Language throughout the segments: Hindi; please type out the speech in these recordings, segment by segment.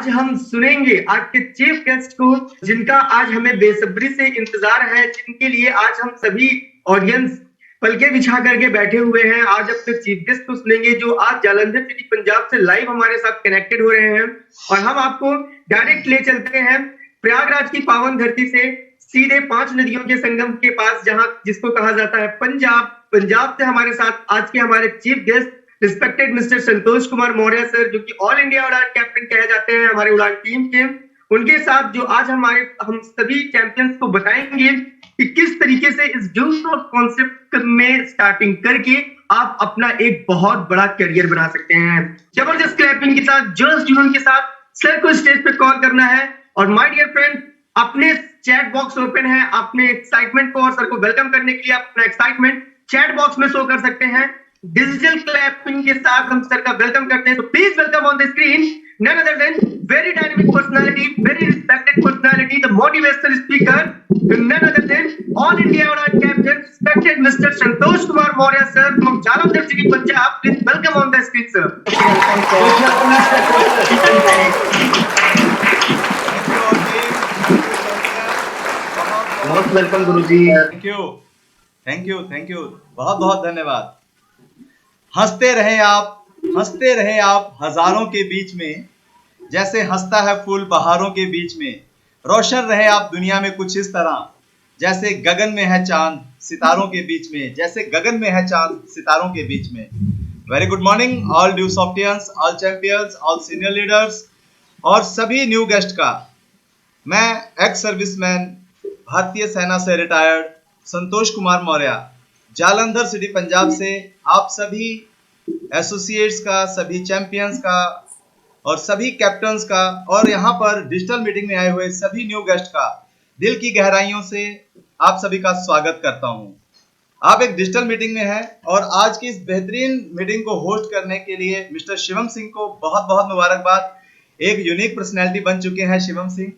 आज हम सुनेंगे आज के चीफ गेस्ट को, जिनका आज हमें बेसब्री से इंतजार है, जिनके लिए आज हम सभी ऑडियंस पलके बिछा करके बैठे हुए हैं। आज अपने चीफ गेस्ट को सुनेंगे जो आज जालंधर सिटी पंजाब से लाइव हमारे साथ कनेक्टेड हो रहे हैं, और हम आपको डायरेक्ट ले चलते हैं प्रयागराज की पावन धरती से सीधे 5 नदियों के संगम के पास, जहां जिसको कहा जाता है पंजाब। पंजाब से हमारे साथ आज के हमारे chief guest respected mister Santosh Kumar Maurya sir, जो कि ऑल इंडिया उड़ान कैप्टन कहे जाते हैं हमारे उड़ान टीम के। उनके साथ जो आज हम सभी चैंपियंस को बताएंगे कि किस तरीके से इस ड्यूस ऑफ कॉन्सेप्ट में स्टार्टिंग करके आप अपना एक बहुत बड़ा करियर बना सकते हैं। जबरदस्त क्लैपिंग के साथ, जोश जुनून के साथ सर को स्टेज पे कॉल करना है। और माय डियर फ्रेंड, अपने चैट बॉक्स ओपन है, अपने एक्साइटमेंट को और सर को वेलकम करने के लिए अपना एक्साइटमेंट चैट बॉक्स में शो कर सकते हैं। डिजिटल क्लैपिंग के साथ हम सर का वेलकम करते हैं। तो please welcome on the screen none other than very dynamic personality, very respected personality, the motivational speaker, none other than all India Udan captain, respected Mr. Santosh Kumar Maurya sir from Jalandhar City, Punjab. Please welcome on the screen, sir. Most welcome, Guruji. Thank you. बहुत बहुत धन्यवाद। हंसते रहे आप हजारों के बीच में, जैसे हंसता है फूल बहारों के बीच में। रोशन रहे आप दुनिया में कुछ इस तरह, जैसे गगन में है चांद सितारों के बीच में, जैसे गगन में है चांद सितारों के बीच में। Very good morning all dew softians, all champions, all senior leaders और सभी न्यू गेस्ट का। मैं एक्स सर्विसमैन, भारतीय सेना से रिटायर्ड संतोष कुमार मौर्य, जालंधर सिटी पंजाब से आप सभी एसोसिएट्स का, सभी चैंपियंस का और सभी कैप्टन्स का और यहाँ पर डिजिटल मीटिंग में आए हुए सभी न्यू गेस्ट का दिल की गहराइयों से आप सभी का स्वागत करता हूँ। आप एक डिजिटल मीटिंग में हैं और आज की इस बेहतरीन मीटिंग को होस्ट करने के लिए मिस्टर शिवम सिंह को बहुत बहुत मुबारकबाद। एक यूनिक पर्सनैलिटी बन चुके हैं शिवम सिंह।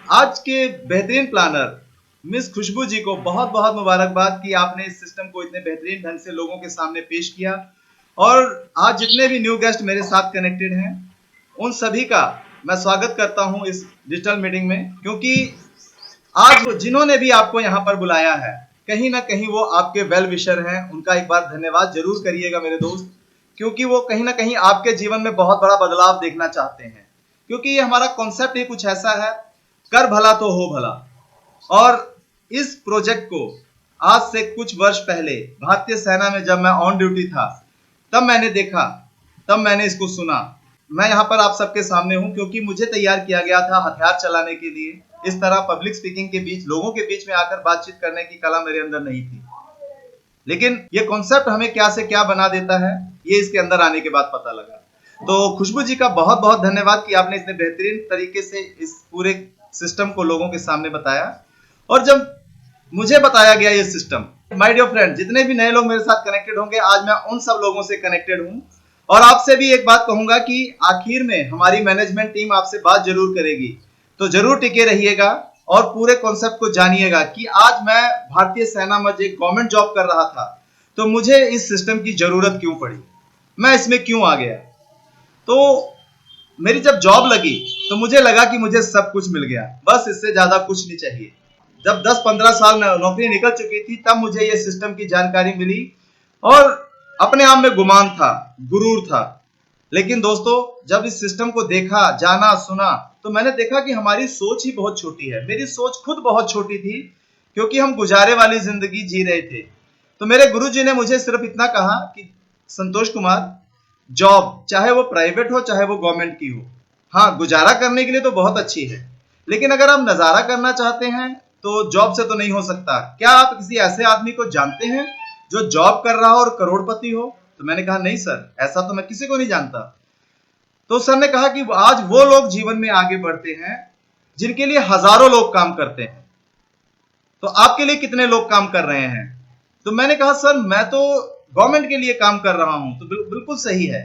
आज के बेहतरीन प्लानर मिस खुशबू जी को बहुत बहुत मुबारकबाद कि आपने इस सिस्टम को इतने बेहतरीन ढंग से लोगों के सामने पेश किया। और आज जितने भी न्यू गेस्ट मेरे साथ कनेक्टेड हैं उन सभी का मैं स्वागत करता हूं इस डिजिटल मीटिंग में, क्योंकि आज जिन्होंने भी आपको यहां पर बुलाया है कहीं ना कहीं वो आपके वेल विशर हैं। उनका एक बार धन्यवाद जरूर करिएगा मेरे दोस्त, क्योंकि वो कहीं ना कहीं आपके जीवन में बहुत बड़ा बदलाव देखना चाहते हैं। क्योंकि ये हमारा कॉन्सेप्ट ही कुछ ऐसा है, कर भला तो हो भला। और इस प्रोजेक्ट को आज से कुछ वर्ष पहले भारतीय सेना में जब मैं ऑन ड्यूटी था तब मैंने देखा, तब मैंने इसको सुना। मैं यहाँ पर आप सबके सामने हूँ क्योंकि मुझे तैयार किया गया था हथियार चलाने के लिए। इस तरह पब्लिक स्पीकिंग के बीच, लोगों के बीच में आकर बातचीत करने की कला मेरे अंदर नहीं थी। लेकिन ये कॉन्सेप्ट हमें क्या से क्या बना देता है, ये इसके अंदर आने के बाद पता लगा। तो खुशबू जी का बहुत बहुत धन्यवाद कि आपने इतने बेहतरीन तरीके से इस पूरे सिस्टम को लोगों के सामने बताया। और जब मुझे बताया गया ये सिस्टम, माय डियर फ्रेंड, जितने भी नए लोग मेरे साथ कनेक्टेड होंगे, आज मैं उन सब लोगों से कनेक्टेड हूं। और आपसे भी एक बात कहूंगा कि आखिर में हमारी मैनेजमेंट टीम आपसे बात जरूर करेगी, तो जरूर टिके रहिएगा और पूरे कॉन्सेप्ट को जानिएगा कि आज मैं भारतीय सेना में एक गवर्नमेंट जॉब कर रहा था तो मुझे इस सिस्टम की जरूरत क्यों पड़ी, मैं इसमें क्यों आ गया। तो मेरी जब जॉब लगी तो मुझे लगा कि मुझे सब कुछ मिल गया, बस इससे ज्यादा कुछ नहीं चाहिए। जब 10-15 साल नौकरी निकल चुकी थी तब मुझे ये सिस्टम की जानकारी मिली और अपने आप में गुमान था, गुरूर था। लेकिन दोस्तों, जब इस सिस्टम को देखा, जाना, सुना तो मैंने देखा कि हमारी सोच ही बहुत छोटी है। मेरी सोच खुद बहुत छोटी थी क्योंकि हम गुजारे वाली जिंदगी जी रहे थे। तो मेरे गुरुजी ने मुझे सिर्फ इतना कहा कि संतोष कुमार, जॉब चाहे वो प्राइवेट हो चाहे वो गवर्नमेंट की हो, हाँ गुजारा करने के लिए तो बहुत अच्छी है, लेकिन अगर आप नजारा करना चाहते हैं तो जॉब से तो नहीं हो सकता। क्या आप किसी ऐसे आदमी को जानते हैं जो जॉब कर रहा हो और करोड़पति हो? तो मैंने कहा नहीं सर, ऐसा तो मैं किसी को नहीं जानता। तो सर ने कहा कि आज वो लोग जीवन में आगे बढ़ते हैं जिनके लिए हजारों लोग काम करते हैं, तो आपके लिए कितने लोग काम कर रहे हैं? तो मैंने कहा सर मैं तो गवर्नमेंट के लिए काम कर रहा हूं। तो बिल्कुल सही है।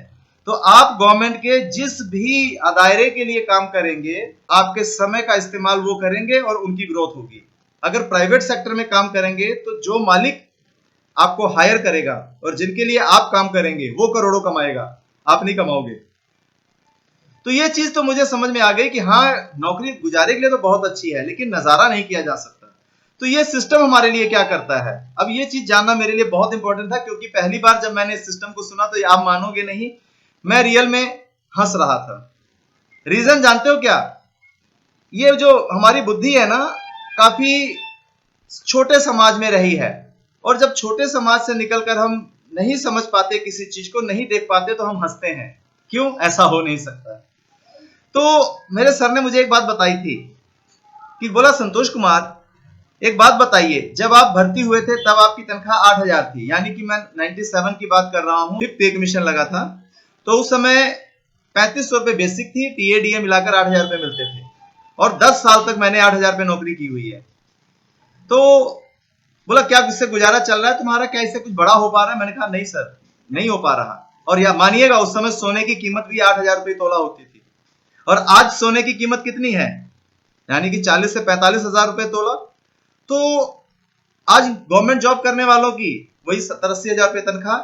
तो आप गवर्नमेंट के जिस भी दायरे के लिए काम करेंगे, आपके समय का इस्तेमाल वो करेंगे और उनकी ग्रोथ होगी। अगर प्राइवेट सेक्टर में काम करेंगे तो जो मालिक आपको हायर करेगा और जिनके लिए आप काम करेंगे वो करोड़ों कमाएगा, आप नहीं कमाओगे। तो ये चीज तो मुझे समझ में आ गई कि हाँ, नौकरी गुजारे के लिए तो बहुत अच्छी है, लेकिन नजारा नहीं किया जा सकता। तो ये सिस्टम हमारे लिए क्या करता है, अब ये चीज जानना मेरे लिए बहुत इंपॉर्टेंट था, क्योंकि पहली बार जब मैंने इस सिस्टम को सुना तो आप मानोगे नहीं, मैं रियल में हंस रहा था। रीजन जानते हो क्या? ये जो हमारी बुद्धि है ना, काफी छोटे समाज में रही है, और जब छोटे समाज से निकलकर हम नहीं समझ पाते, किसी चीज को नहीं देख पाते, तो हम हंसते हैं। क्यों? ऐसा हो नहीं सकता। तो मेरे सर ने मुझे एक बात बताई थी कि बोला, संतोष कुमार एक बात बताइए, जब आप भर्ती हुए थे तब आपकी तनख्वाह 8,000 थी, यानी कि मैं 97 की बात कर रहा हूं, पे कमीशन लगा था। तो उस समय 3500 रुपए बेसिक थी, टीए डीए मिलाकर 8,000 रुपए मिलते थे, और 10 साल तक मैंने 8,000 रुपए नौकरी की हुई है। तो बोला, क्या इससे गुजारा चल रहा है तुम्हारा, क्या इससे कुछ बड़ा हो पा रहा है? मैंने कहा, नहीं सर, नहीं हो पा रहा। और या मानिएगा, उस समय सोने की कीमत भी 8,000 रुपए तोला होती थी, और आज सोने की कीमत कितनी है, यानी कि 40 से 45,000 रुपए तोला। तो आज गवर्नमेंट जॉब करने वालों की वही 70-80 हजार रुपए तनख्वाह।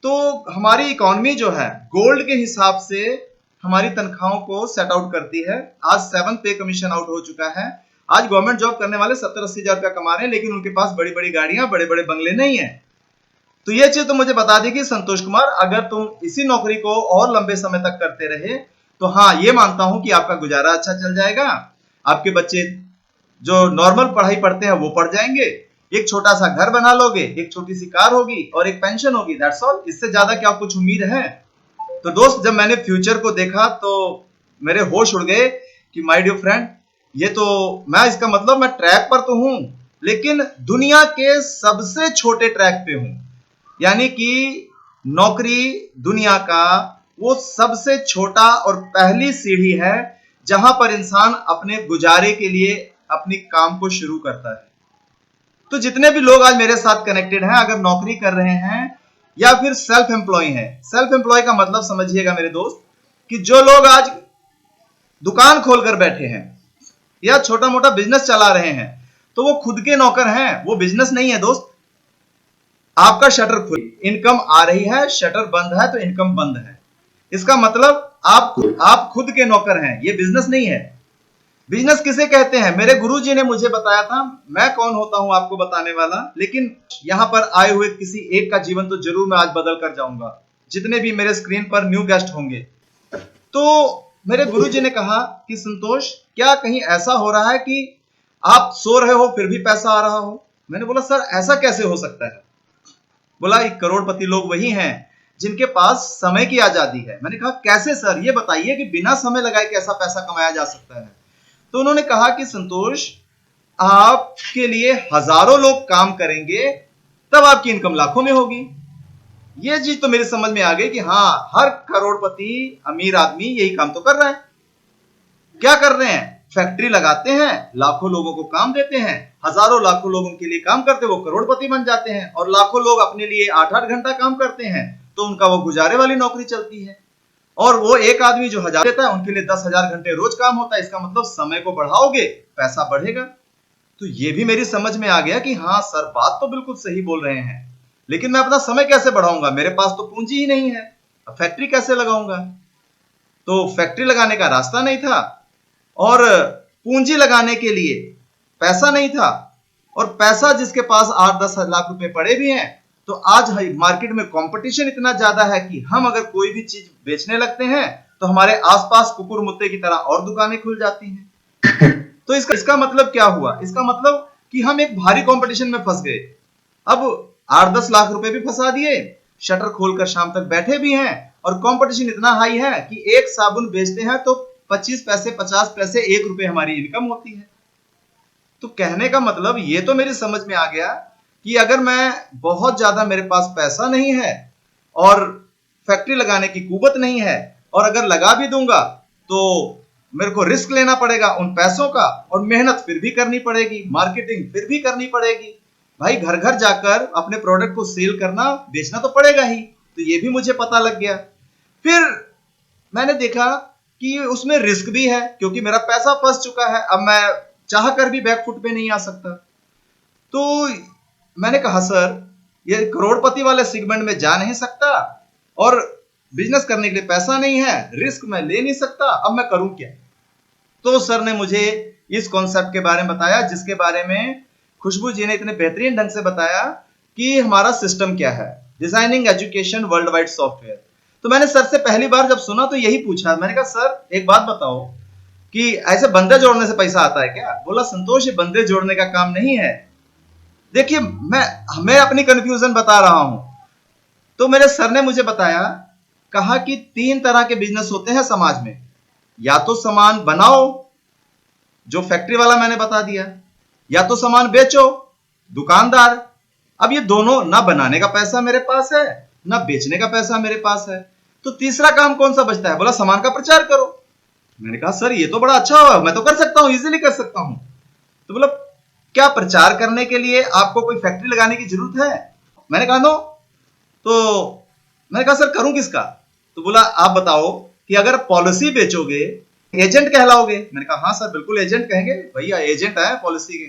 तो हमारी इकोनॉमी जो है, गोल्ड के हिसाब से हमारी तनख्वाहों को सेट आउट करती है। आज 7 पे कमीशन आउट हो चुका है। आज गवर्नमेंट जॉब करने वाले 70-80 हजार रुपया कमा रहे हैं, लेकिन उनके पास बड़ी बड़ी गाड़ियां, बड़े बड़े बंगले नहीं है। तो ये चीज तो मुझे बता दी कि संतोष कुमार, अगर तुम इसी नौकरी को और लंबे समय तक करते रहे, तो हाँ, ये मानता हूं कि आपका गुजारा अच्छा चल जाएगा, आपके बच्चे जो नॉर्मल पढ़ाई पढ़ते हैं वो पढ़ जाएंगे, एक छोटा सा घर बना लोगे, एक छोटी सी कार होगी और एक पेंशन होगी, दैट्स ऑल। इससे ज्यादा क्या कुछ उम्मीद है? तो दोस्त, जब मैंने फ्यूचर को देखा तो मेरे होश उड़ गए कि माय डियर फ्रेंड, ये तो मैं, इसका मतलब मैं ट्रैक पर तो हूं, लेकिन दुनिया के सबसे छोटे ट्रैक पे हूं। यानी कि नौकरी दुनिया का वो सबसे छोटा और पहली सीढ़ी है, जहां पर इंसान अपने गुजारे के लिए अपनी काम को शुरू करता है। तो जितने भी लोग आज मेरे साथ कनेक्टेड हैं, अगर नौकरी कर रहे हैं या फिर सेल्फ एम्प्लॉय हैं, सेल्फ एम्प्लॉय का मतलब समझिएगा मेरे दोस्त, कि जो लोग आज दुकान खोलकर बैठे हैं या छोटा मोटा बिजनेस चला रहे हैं, तो वो खुद के नौकर हैं, वो बिजनेस नहीं है दोस्त। आपका शटर खुल, इनकम आ रही है, शटर बंद है तो इनकम बंद है। इसका मतलब आप खुद के नौकर हैं, ये बिजनेस नहीं है। बिजनेस किसे कहते हैं? मेरे गुरुजी ने मुझे बताया था, मैं कौन होता हूं आपको बताने वाला, लेकिन यहां पर आए हुए किसी एक का जीवन तो जरूर मैं आज बदल कर जाऊंगा, जितने भी मेरे स्क्रीन पर न्यू गेस्ट होंगे। तो मेरे गुरुजी ने कहा कि संतोष, क्या कहीं ऐसा हो रहा है कि आप सो रहे हो फिर भी पैसा आ रहा हो? मैंने बोला, सर ऐसा कैसे हो सकता है? बोला, एक करोड़पति लोग वही हैं जिनके पास समय की आजादी है। मैंने कहा, कैसे सर, ये बताइए कि बिना समय लगाए कैसा पैसा कमाया जा सकता है? तो उन्होंने कहा कि संतोष, आपके लिए हजारों लोग काम करेंगे, तब आपकी इनकम लाखों में होगी। ये चीज तो मेरे समझ में आ गई कि हाँ, हर करोड़पति अमीर आदमी यही काम तो कर रहा है। क्या कर रहे हैं? फैक्ट्री लगाते हैं, लाखों लोगों को काम देते हैं, हजारों लाखों लोग उनके लिए काम करते हैं, वो करोड़पति बन जाते हैं, और लाखों लोग अपने लिए 8-8 घंटा काम करते हैं, तो उनका वो गुजारे वाली नौकरी चलती है। और वो एक आदमी जो 1000 देता है, उनके लिए 10,000 घंटे रोज काम होता है। इसका मतलब समय को बढ़ाओगे, पैसा बढ़ेगा। तो ये भी मेरी समझ में आ गया कि हाँ सर, बात तो बिल्कुल सही बोल रहे हैं, लेकिन मैं अपना समय कैसे बढ़ाऊंगा? मेरे पास तो पूंजी ही नहीं है, अब फैक्ट्री कैसे लगाऊंगा? तो फैक्ट्री लगाने का रास्ता नहीं था, और पूंजी लगाने के लिए पैसा नहीं था, और पैसा जिसके पास 8-10 लाख रुपए पड़े भी हैं, तो आज मार्केट में कंपटीशन इतना ज्यादा है कि हम अगर कोई भी चीज बेचने लगते हैं तो हमारे आसपास कुकुर मुत्ते की तरह और दुकानें खुल जाती हैं। तो इसका मतलब क्या हुआ? इसका मतलब कि हम एक भारी कंपटीशन में फंस गए। अब 8-10 लाख रुपए भी फंसा दिए, शटर खोलकर शाम तक बैठे भी हैं, और कंपटीशन इतना हाई है कि एक साबुन बेचते हैं तो 25 पैसे, 50 पैसे, 1 रुपए हमारी इनकम होती है। तो कहने का मतलब ये तो मेरी समझ में आ गया कि अगर मैं बहुत ज्यादा, मेरे पास पैसा नहीं है और फैक्ट्री लगाने की कुवत नहीं है, और अगर लगा भी दूंगा तो मेरे को रिस्क लेना पड़ेगा उन पैसों का, और मेहनत फिर भी करनी पड़ेगी, मार्केटिंग फिर भी करनी पड़ेगी। भाई, घर घर जाकर अपने प्रोडक्ट को सेल करना, बेचना तो पड़ेगा ही। तो ये भी मुझे पता लग गया। फिर मैंने देखा कि उसमें रिस्क भी है, क्योंकि मेरा पैसा फंस चुका है, अब मैं चाह कर भी बैकफुट पे नहीं आ सकता। तो मैंने कहा, सर ये करोड़पति वाले सेगमेंट में जा नहीं सकता, और बिजनेस करने के लिए पैसा नहीं है, रिस्क मैं ले नहीं सकता, अब मैं करूं क्या? तो सर ने मुझे इस कॉन्सेप्ट के बारे में बताया, जिसके बारे में खुशबू जी ने इतने बेहतरीन ढंग से बताया कि हमारा सिस्टम क्या है, designing education world wide software. तो मैंने सर से पहली बार जब सुना तो यही पूछा, मैंने कहा सर एक बात बताओ कि ऐसे बंदे जोड़ने से पैसा आता है क्या? बोला संतोष ये बंदे जोड़ने का काम नहीं है। देखिए मैं अपनी कंफ्यूजन बता रहा हूं। तो मेरे सर ने मुझे बताया, कहा कि 3 तरह के बिजनेस होते हैं समाज में, या तो सामान बनाओ, जो फैक्ट्री वाला मैंने बता दिया, या तो सामान बेचो, दुकानदार। अब ये दोनों, ना बनाने का पैसा मेरे पास है, ना बेचने का पैसा मेरे पास है, तो तीसरा काम कौन सा बचता है? बोला सामान का प्रचार करो। मैंने कहा सर ये तो बड़ा अच्छा हुआ, मैं तो कर सकता हूं, इजीली कर सकता हूं। तो बोला क्या प्रचार करने के लिए आपको कोई फैक्ट्री लगाने की जरूरत है? मैंने कहा नो। तो मैंने कहा सर करूं किसका? तो बोला आप बताओ कि अगर पॉलिसी बेचोगे एजेंट कहलाओगे। मैंने कहा हाँ सर बिल्कुल एजेंट कहेंगे, भैया एजेंट है पॉलिसी के।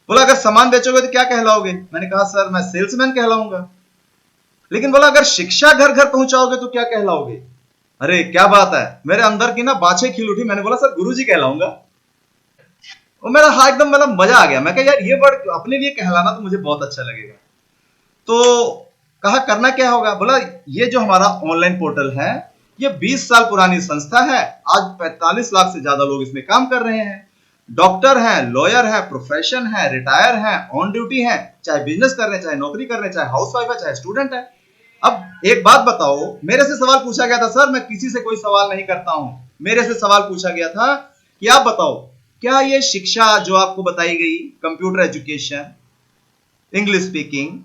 बोला अगर सामान बेचोगे तो क्या कहलाओगे? मैंने कहा सर मैं सेल्समैन कहलाऊंगा। लेकिन बोला अगर शिक्षा घर घर पहुंचाओगे तो क्या कहलाओगे? अरे क्या बात है, मेरे अंदर की ना बाछें खिल उठी। मैंने बोला सर गुरुजी कहलाऊंगा। और मेरा हाँ एकदम मतलब मजा आ गया। मैं कहा यार ये वर्ड अपने लिए कहलाना तो मुझे बहुत अच्छा लगेगा। तो कहा करना क्या होगा? बोला ये जो हमारा ऑनलाइन पोर्टल है ये 20 साल पुरानी संस्था है, आज 45 लाख से ज्यादा लोग इसमें काम कर रहे हैं। डॉक्टर हैं, लॉयर हैं, प्रोफेशन है, रिटायर हैं, ऑन ड्यूटी हैं, चाहे बिजनेस कर रहे हैं, चाहे नौकरी कर रहे हैं, चाहे हाउसवाइफ है, चाहे स्टूडेंट है। अब एक बात बताओ, मेरे से सवाल पूछा गया था, सर मैं किसी से कोई सवाल नहीं करता हूं, मेरे से सवाल पूछा गया था कि आप बताओ क्या ये शिक्षा जो आपको बताई गई, कंप्यूटर एजुकेशन, इंग्लिश स्पीकिंग,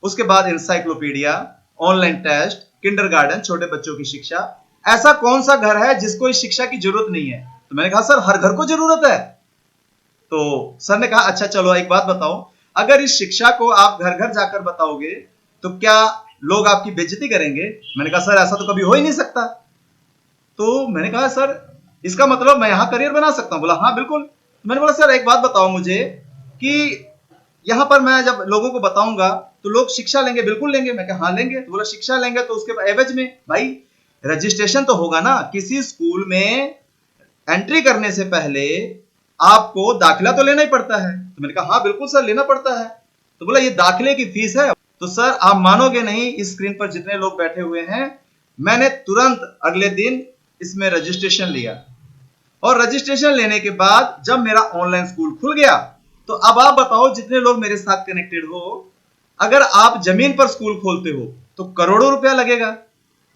उसके बाद इंसाइक्लोपीडिया, ऑनलाइन टेस्ट, किंडरगार्टन, छोटे बच्चों की शिक्षा, ऐसा कौन सा घर है जिसको इस शिक्षा की जरूरत नहीं है? तो मैंने कहा सर हर घर को जरूरत है। तो सर ने कहा अच्छा चलो एक बात बताओ, अगर इस शिक्षा को आप घर घर जाकर बताओगे तो क्या लोग आपकी बेइज्जती करेंगे? मैंने कहा सर ऐसा तो कभी हो ही नहीं सकता। तो मैंने कहा सर इसका मतलब मैं यहां करियर बना सकता हूं? बोला हाँ बिल्कुल। तो मैंने बोला सर एक बात बताओ मुझे कि यहां पर मैं जब लोगों को बताऊंगा तो लोग शिक्षा लेंगे? बिल्कुल लेंगे। मैं कहा हाँ लेंगे। तो बोला शिक्षा लेंगे तो उसके एवज में भाई रजिस्ट्रेशन तो होगा ना, किसी स्कूल में एंट्री करने से पहले आपको दाखिला तो लेना ही पड़ता है। तो मैंने कहा हाँ बिल्कुल सर लेना पड़ता है। तो बोला ये दाखिले की फीस है। तो सर आप मानोगे नहीं, इस स्क्रीन पर जितने लोग बैठे हुए हैं, मैंने तुरंत अगले दिन इसमें रजिस्ट्रेशन लिया। और रजिस्ट्रेशन लेने के बाद जब मेरा ऑनलाइन स्कूल खुल गया तो अब आप बताओ जितने लोग मेरे साथ कनेक्टेड हो, अगर आप जमीन पर स्कूल खोलते हो तो करोड़ों रुपया लगेगा।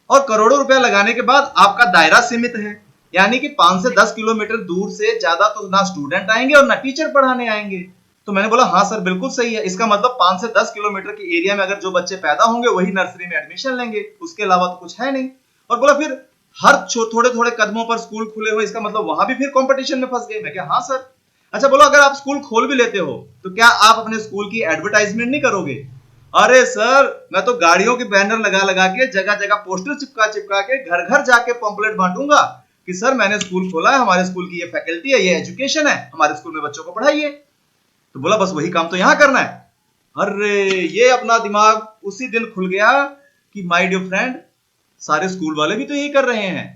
और करोड़ों रुपया लगाने के बाद आपका दायरा सीमित है, यानी कि 5 से 10 किलोमीटर दूर से ज्यादा तो ना स्टूडेंट आएंगे और ना टीचर पढ़ाने आएंगे। तो मैंने बोला हाँ सर बिल्कुल सही है, इसका मतलब 5 से 10 किलोमीटर के एरिया में अगर जो बच्चे पैदा होंगे वही नर्सरी में एडमिशन लेंगे, उसके अलावा तो कुछ है नहीं। और बोला फिर हर थोड़े थोड़े कदमों पर स्कूल खुले हुए, इसका मतलब वहां भी फिर कंपटीशन में फंस गए। मैं क्या हाँ सर। अच्छा बोलो अगर आप स्कूल खोल भी लेते हो तो क्या आप अपने स्कूल की एडवर्टाइजमेंट नहीं करोगे? अरे सर मैं तो गाड़ियों के बैनर लगा लगा के, जगह जगह पोस्टर चिपका चिपका के, घर घर जाके पंपलेट बांटूंगा कि सर मैंने स्कूल खोला है, हमारे स्कूल की ये फैकल्टी है, ये एजुकेशन है, हमारे स्कूल में बच्चों को पढ़ाइए। तो बोला बस वही काम तो यहां करना है। अरे ये अपना दिमाग उसी दिन खुल गया कि माय डियर फ्रेंड, सारे स्कूल वाले भी तो यही कर रहे हैं।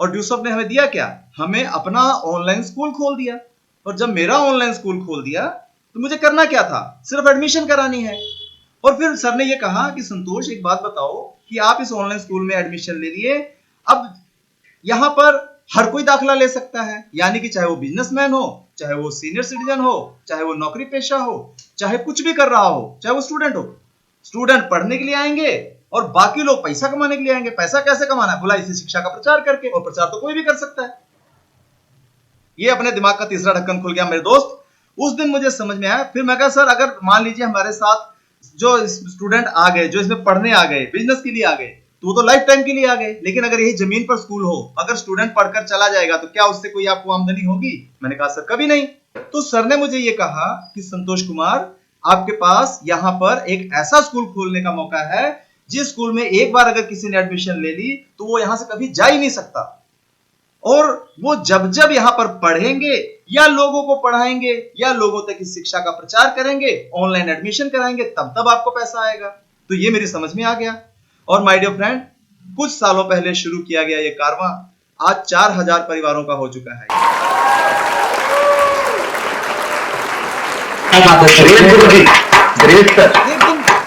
और ड्यूसफ ने हमें दिया क्या? हमें अपना ऑनलाइन स्कूल खोल दिया। और जब मेरा ऑनलाइन स्कूल खोल दिया तो मुझे करना क्या था? सिर्फ एडमिशन करानी है। और फिर सर ने ये कहा कि संतोष एक बात बताओ कि आप इस ऑनलाइन स्कूल में एडमिशन ले लिए, अब यहां पर हर कोई दाखिला ले सकता है, यानी कि चाहे वो बिजनेसमैन हो, चाहे वो सीनियर सिटीजन हो, चाहे वो नौकरी पेशा हो, चाहे कुछ भी कर रहा हो, चाहे वो स्टूडेंट हो। स्टूडेंट पढ़ने के लिए आएंगे और बाकी लोग पैसा कमाने के लिए आएंगे। पैसा कैसे कमाना है? बोला इसी शिक्षा का प्रचार करके, और प्रचार तो कोई भी कर सकता है। ये अपने दिमाग का तीसरा ढक्कन खुल गया मेरे दोस्त। उस दिन मुझे समझ में आया। फिर मैं कहा सर अगर मान लीजिए हमारे साथ जो स्टूडेंट आ गए, जो इसमें पढ़ने आ गए, बिजनेस के लिए आ गए, तो वो तो लाइफ टाइम के लिए आ गए, लेकिन अगर यही जमीन पर स्कूल हो, अगर स्टूडेंट पढ़कर चला जाएगा तो क्या उससे कोई आपको आमदनी होगी? मैंने कहा सर कभी नहीं। तो सर ने मुझे ये कहा कि संतोष कुमार आपके पास यहाँ पर एक ऐसा स्कूल खोलने का मौका है जिस स्कूल में एक बार अगर किसी ने एडमिशन ले ली तो वो यहां से कभी जा ही नहीं सकता। और वो जब जब यहां पर पढ़ेंगे या लोगों को पढ़ाएंगे या लोगों तक इस शिक्षा का प्रचार करेंगे, ऑनलाइन एडमिशन कराएंगे, तब तब आपको पैसा आएगा। तो ये मेरी समझ में आ गया। और माय डियर फ्रेंड, कुछ सालों पहले शुरू किया गया ये कारवां आज 4000 परिवारों का हो चुका है।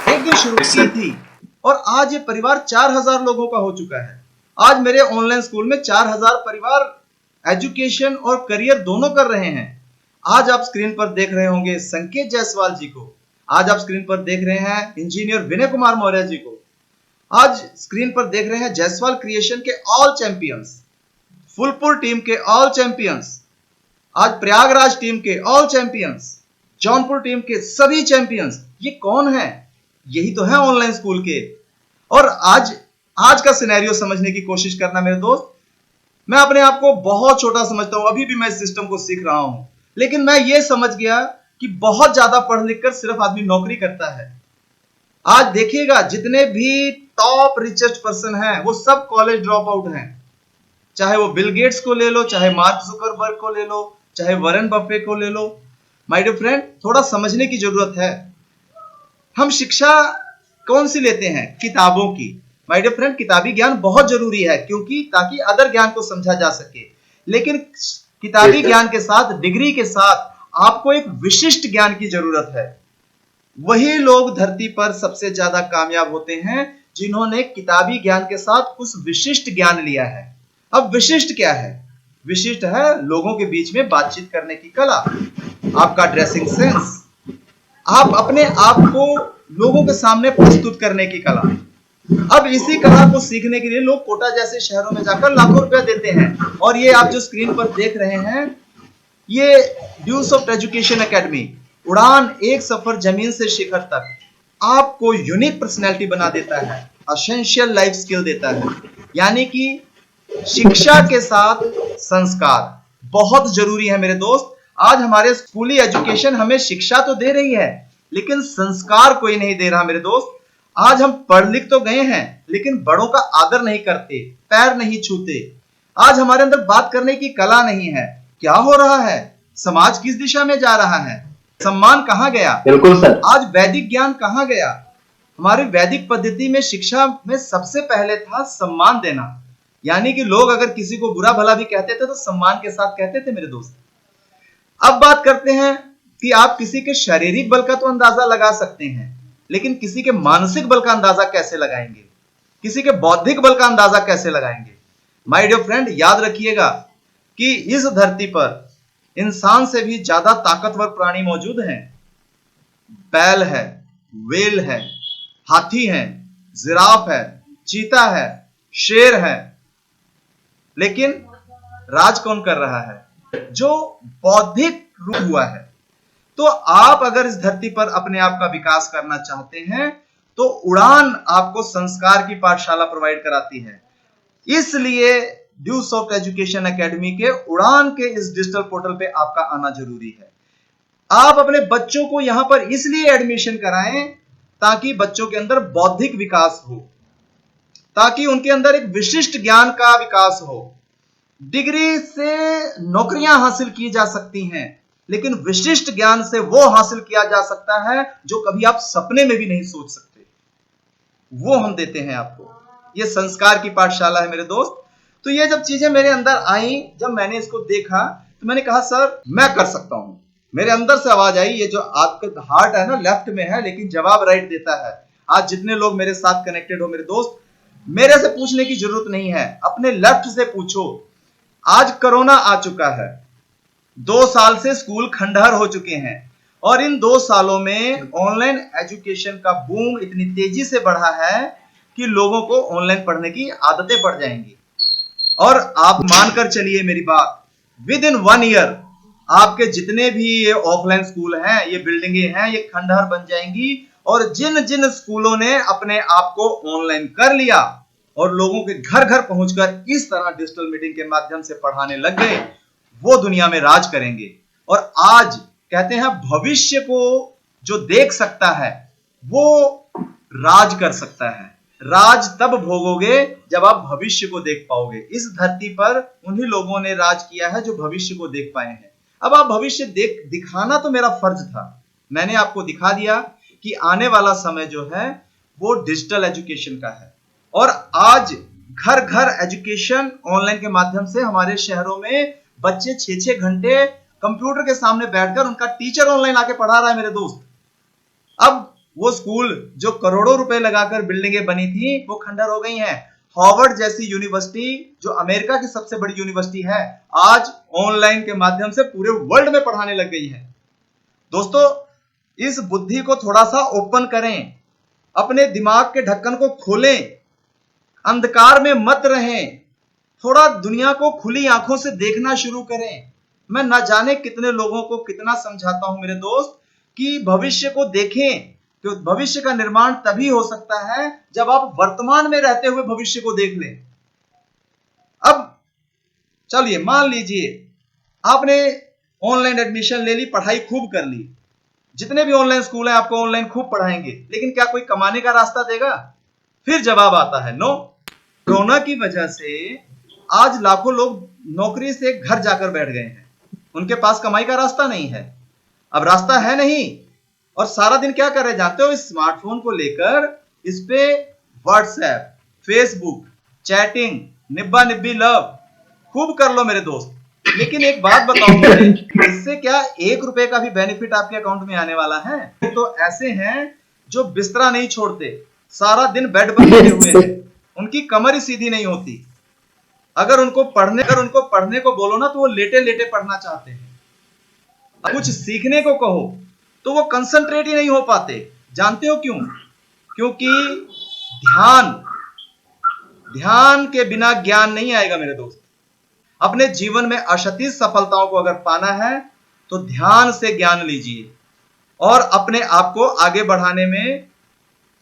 एक दिन शुरू की थी और आज ये परिवार 4000 लोगों का हो चुका है। आज मेरे ऑनलाइन स्कूल में 4000 परिवार एजुकेशन और करियर दोनों कर रहे हैं। आज आप स्क्रीन पर देख रहे होंगे संकेत जायसवाल जी को, आज आप स्क्रीन पर देख रहे हैं इंजीनियर विनय कुमार मौर्य जी को, आज स्क्रीन पर देख रहे हैं जायसवाल क्रिएशन के ऑल चैंपियंस, फुलपुर टीम के ऑल चैंपियंस, आज प्रयागराज टीम के ऑल चैंपियंस, जौनपुर टीम के सभी चैंपियंस। ये कौन है? यही तो है ऑनलाइन स्कूल के। और आज का सिनेरियो समझने की कोशिश करना मेरे दोस्त। मैं अपने आप को बहुत छोटा समझता हूं, अभी भी मैं इस सिस्टम को सीख रहा हूं, लेकिन मैं ये समझ गया कि बहुत ज्यादा पढ़ लिख कर सिर्फ आदमी नौकरी करता है। आज देखिएगा जितने भी टॉप रिचेस्ट पर्सन हैं वो सब कॉलेज ड्रॉप आउट हैं। चाहे वो बिल गेट्स को ले लो, चाहे मार्क जुकरबर्ग को ले लो, चाहे वॉरेन बफे को ले लो। माय डियर फ्रेंड, थोड़ा समझने की जरूरत है। हम शिक्षा कौन सी लेते हैं? किताबों की। माय डियर फ्रेंड, किताबी ज्ञान बहुत जरूरी है क्योंकि ताकि अदर ज्ञान को समझा जा सके, लेकिन किताबी ज्ञान के साथ, डिग्री के साथ आपको एक विशिष्ट ज्ञान की जरूरत है। वही लोग धरती पर सबसे ज्यादा कामयाब होते हैं जिन्होंने किताबी ज्ञान के साथ कुछ विशिष्ट ज्ञान लिया है। अब विशिष्ट क्या है? विशिष्ट है लोगों के बीच में बातचीत करने की कला, आपका ड्रेसिंग सेंस, आप अपने आप को लोगों के सामने प्रस्तुत करने की कला। अब इसी कला को सीखने के लिए लोग कोटा जैसे शहरों में जाकर लाखों रुपया देते हैं। और ये आप जो स्क्रीन पर देख रहे हैं, ये ड्यूस ऑफ एजुकेशन एकेडमी, उड़ान एक सफर जमीन से शिखर तक, आपको यूनिक पर्सनैलिटी बना देता है, एसेंशियल लाइफ स्किल देता है। यानी कि शिक्षा के साथ संस्कार बहुत जरूरी है मेरे दोस्त। आज हमारे स्कूली एजुकेशन हमें शिक्षा तो दे रही है लेकिन संस्कार कोई नहीं दे रहा मेरे दोस्त। आज हम पढ़ लिख तो गए हैं लेकिन बड़ों का आदर नहीं करते, पैर नहीं छूते। आज हमारे अंदर बात करने की कला नहीं है। क्या हो रहा है? समाज किस दिशा में जा रहा है? सम्मान कहां गया? बिल्कुल सर। आज वैदिक ज्ञान कहां गया? हमारी वैदिक पद्धति में शिक्षा में सबसे पहले था सम्मान देना। यानी कि लोग अगर किसी को बुरा भला भी कहते थे तो सम्मान के साथ कहते थे मेरे दोस्त। अब बात करते हैं कि आप किसी के शारीरिक बल का तो अंदाजा लगा सकते हैं, लेकिन किसी के मानसिक बल का अंदाजा कैसे लगाएंगे? किसी के बौद्धिक बल का अंदाजा कैसे लगाएंगे? माय डियर फ्रेंड, याद रखिएगा कि इस धरती पर इंसान से भी ज्यादा ताकतवर प्राणी मौजूद हैं। बैल है, वेल है, हाथी है, जिराफ है, चीता है, शेर है, लेकिन राज कौन कर रहा है? जो बौद्धिक रूप हुआ है। तो आप अगर इस धरती पर अपने आप का विकास करना चाहते हैं तो उड़ान आपको संस्कार की पाठशाला प्रोवाइड कराती है। इसलिए ड्यूस ऑफ एजुकेशन एकेडमी के उड़ान के इस डिजिटल पोर्टल पे आपका आना जरूरी है। आप अपने बच्चों को यहां पर इसलिए एडमिशन कराएं ताकि बच्चों के अंदर बौद्धिक विकास हो, ताकि उनके अंदर एक विशिष्ट ज्ञान का विकास हो। डिग्री से नौकरियां हासिल की जा सकती हैं, लेकिन विशिष्ट ज्ञान से वो हासिल किया जा सकता है जो कभी आप सपने में भी नहीं सोच सकते। वो हम देते हैं आपको। ये संस्कार की पाठशाला है मेरे दोस्त। तो ये जब चीजें मेरे अंदर आई, जब मैंने इसको देखा तो मैंने कहा सर मैं कर सकता हूं। मेरे अंदर से आवाज आई, ये जो आपका हार्ट है ना लेफ्ट में है लेकिन जवाब राइट देता है। आज जितने लोग मेरे साथ कनेक्टेड हो मेरे दोस्त, मेरे से पूछने की जरूरत नहीं है, अपने लेफ्ट से पूछो। आज कोरोना आ चुका है, 2 साल से स्कूल खंडहर हो चुके हैं और इन 2 सालों में ऑनलाइन एजुकेशन का बूम इतनी तेजी से बढ़ा है कि लोगों को ऑनलाइन पढ़ने की आदतें पड़ जाएंगी। और आप मानकर चलिए मेरी बात, विद इन 1 ईयर आपके जितने भी ये ऑफलाइन स्कूल हैं, ये बिल्डिंगें हैं, ये खंडहर बन जाएंगी। और जिन जिन स्कूलों ने अपने आप को ऑनलाइन कर लिया और लोगों के घर घर पहुंचकर इस तरह डिजिटल मीटिंग के माध्यम से पढ़ाने लग गए, वो दुनिया में राज करेंगे। और आज कहते हैं भविष्य को जो देख सकता है वो राज कर सकता है। राज तब भोगोगे जब आप भविष्य को देख पाओगे। इस धरती पर उन्हीं लोगों ने राज किया है जो भविष्य को देख पाए हैं। अब आप भविष्य दिखाना तो मेरा फर्ज था। मैंने आपको दिखा दिया कि आने वाला समय जो है वो डिजिटल एजुकेशन का है। और आज घर घर एजुकेशन ऑनलाइन के माध्यम से हमारे शहरों में बच्चे 6-6 घंटे कंप्यूटर के सामने बैठकर उनका टीचर ऑनलाइन आके पढ़ा रहा है मेरे दोस्त। अब वो स्कूल जो करोड़ों रुपए लगाकर बिल्डिंगें बनी थी वो खंडर हो गई हैं। हार्वर्ड जैसी यूनिवर्सिटी जो अमेरिका की सबसे बड़ी यूनिवर्सिटी है, आज ऑनलाइन के माध्यम से पूरे वर्ल्ड में पढ़ाने लग गई है। दोस्तों, इस बुद्धि को थोड़ा सा ओपन करें, अपने दिमाग के ढक्कन को खोलें, अंधकार में मत रहें, थोड़ा दुनिया को खुली आंखों से देखना शुरू करें। मैं ना जाने कितने लोगों को कितना समझाता हूं मेरे दोस्त कि भविष्य को देखें, कि भविष्य का निर्माण तभी हो सकता है जब आप वर्तमान में रहते हुए भविष्य को देख लें। अब चलिए मान लीजिए आपने ऑनलाइन एडमिशन ले ली, पढ़ाई खूब कर ली, जितने भी ऑनलाइन स्कूल हैं आपको ऑनलाइन खूब पढ़ाएंगे, लेकिन क्या कोई कमाने का रास्ता देगा? फिर जवाब आता है नो। कोरोना की वजह से आज लाखों लोग नौकरी से घर जाकर बैठ गए हैं, उनके पास कमाई का रास्ता नहीं है। अब रास्ता है नहीं और सारा दिन क्या कर रहे जानते हो? इस स्मार्टफोन को लेकर इस पे व्हाट्सएप, फेसबुक, चैटिंग, निब्बा निब्बी लव खूब कर लो मेरे दोस्त। लेकिन एक बात बताऊं मुझे, इससे क्या 1 रुपए का भी बेनिफिट आपके अकाउंट में आने वाला है? तो ऐसे हैं जो बिस्तरा नहीं छोड़ते, सारा दिन बेड पर लेटे हुए हैं, उनकी कमर ही सीधी नहीं होती। अगर उनको पढ़ने को बोलो ना तो वो लेटे लेटे पढ़ना चाहते हैं। कुछ सीखने को कहो तो वो कंसंट्रेट ही नहीं हो पाते। जानते हो क्यों? क्योंकि ध्यान के बिना ज्ञान नहीं आएगा मेरे दोस्त। अपने जीवन में अशतीत सफलताओं को अगर पाना है तो ध्यान से ज्ञान लीजिए और अपने आप को आगे बढ़ाने में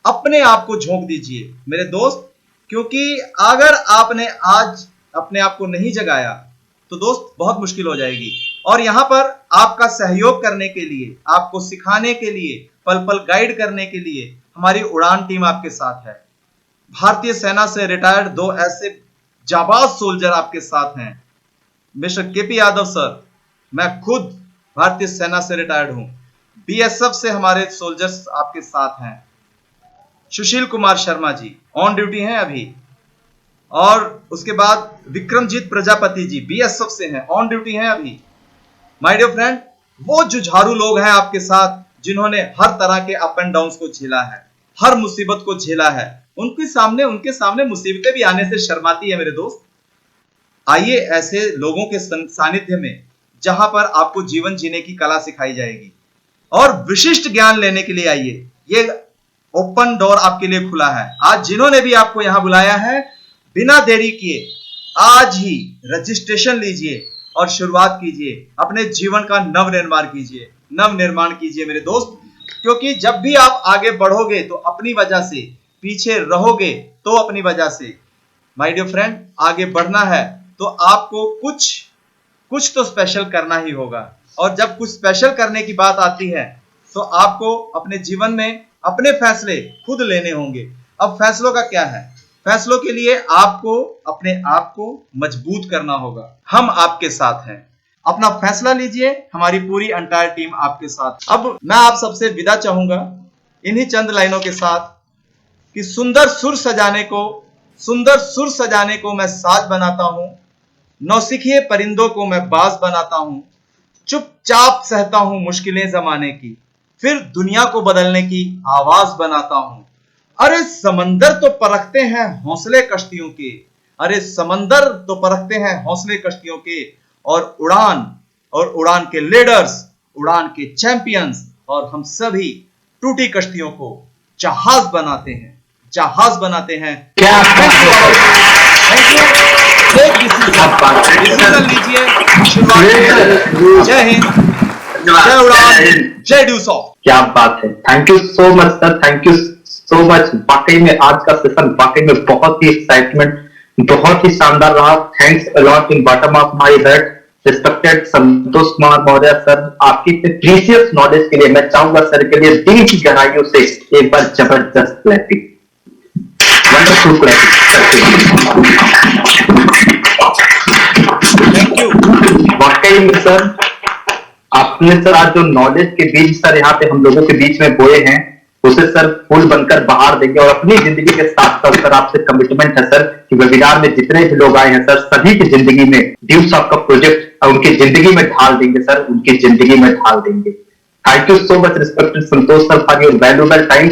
अपने आप को झोंक दीजिए मेरे दोस्त। क्योंकि अगर आपने आज अपने आप को नहीं जगाया तो दोस्त बहुत मुश्किल हो जाएगी। और यहां पर आपका सहयोग करने के लिए, आपको सिखाने के लिए, पल पल गाइड करने के लिए हमारी उड़ान टीम आपके साथ है। भारतीय सेना से रिटायर्ड 2 ऐसे जाबाज सोल्जर आपके साथ हैं। मिस्टर केपी यादव सर, मैं खुद भारतीय सेना से रिटायर्ड हूं। बीएसएफ से हमारे सोल्जर्स आपके साथ हैं। सुशील कुमार शर्मा जी ऑन ड्यूटी हैं अभी, और उसके बाद विक्रमजीत प्रजापति जी बीएसएफ से हैं, ऑन ड्यूटी हैं अभी। माय डियर फ्रेंड, वो जुझारू लोग हैं आपके साथ जिन्होंने हर तरह के अप एंड डाउन्स को झेला है, हर मुसीबत को झेला है। उनके सामने मुसीबतें भी आने से शर्माती है मेरे दोस्त। आइए ऐसे लोगों के सानिध्य में, जहां पर आपको जीवन जीने की कला सिखाई जाएगी, और विशिष्ट ज्ञान लेने के लिए आइए। ये ओपन डोर आपके लिए खुला है। आज जिन्होंने भी आपको यहां बुलाया है, बिना देरी किए आज ही रजिस्ट्रेशन लीजिए और शुरुआत कीजिए। अपने जीवन का नवनिर्माण कीजिए मेरे दोस्त। क्योंकि जब भी आप आगे बढ़ोगे तो अपनी वजह से, पीछे रहोगे तो अपनी वजह से। माय डियर फ्रेंड, आगे बढ़ना है तो आपको कुछ तो स्पेशल करना ही होगा। और जब कुछ स्पेशल करने की बात आती है तो आपको अपने जीवन में अपने फैसले खुद लेने होंगे। अब फैसलों का क्या है? फैसलों के लिए आपको अपने आप को मजबूत करना होगा। हम आपके साथ हैं, अपना फैसला लीजिए। हमारी पूरी एंटायर टीम आपके साथ। अब मैं आप सबसे विदा चाहूंगा इन्हीं चंद लाइनों के साथ कि सुंदर सुर सजाने को मैं साज बनाता हूं, नौसिखिए परिंदों को मैं बाज बनाता हूं, चुपचाप सहता हूं मुश्किलें जमाने की, फिर दुनिया को बदलने की आवाज बनाता हूं। अरे समंदर तो परखते हैं हौसले कश्तियों के, और उड़ान के लीडर्स, उड़ान के चैंपियंस, और हम सभी टूटी कश्तियों को जहाज बनाते हैं। क्या लीजिए, जय हिंद, जय उड़ान, जय ड्यूसॉफ्ट। क्या बात है। Thank you so much sir, thank you so much. वाकई में आज का सेशन वाकई में बहुत ही एक्साइटमेंट, बहुत ही शानदार रहा। Thanks a lot in bottom of my heart respected Santosh Kumar Maurya sir. आपकी प्रीशियस नॉलेज के लिए मैं चाहूंगा सर के लिए दिल की गहराइयों से एक बार जबरदस्त clapping, wonderful clapping. Thank you. वाकई में सर आपने सर आज जो नॉलेज के बीज सर यहाँ पे हम लोगों के बीच में बोए हैं उसे सर फूल बनकर बहार देंगे और अपनी जिंदगी के साथ साथ सर आपसे कमिटमेंट है सर कि वेबिनार में जितने भी लोग आए हैं सर सभी की जिंदगी में ड्यूस आपका प्रोजेक्ट उनकी जिंदगी में ढाल देंगे सर, उनकी जिंदगी में ढाल देंगे। Thank you so much respected Santosh sir for your valuable time.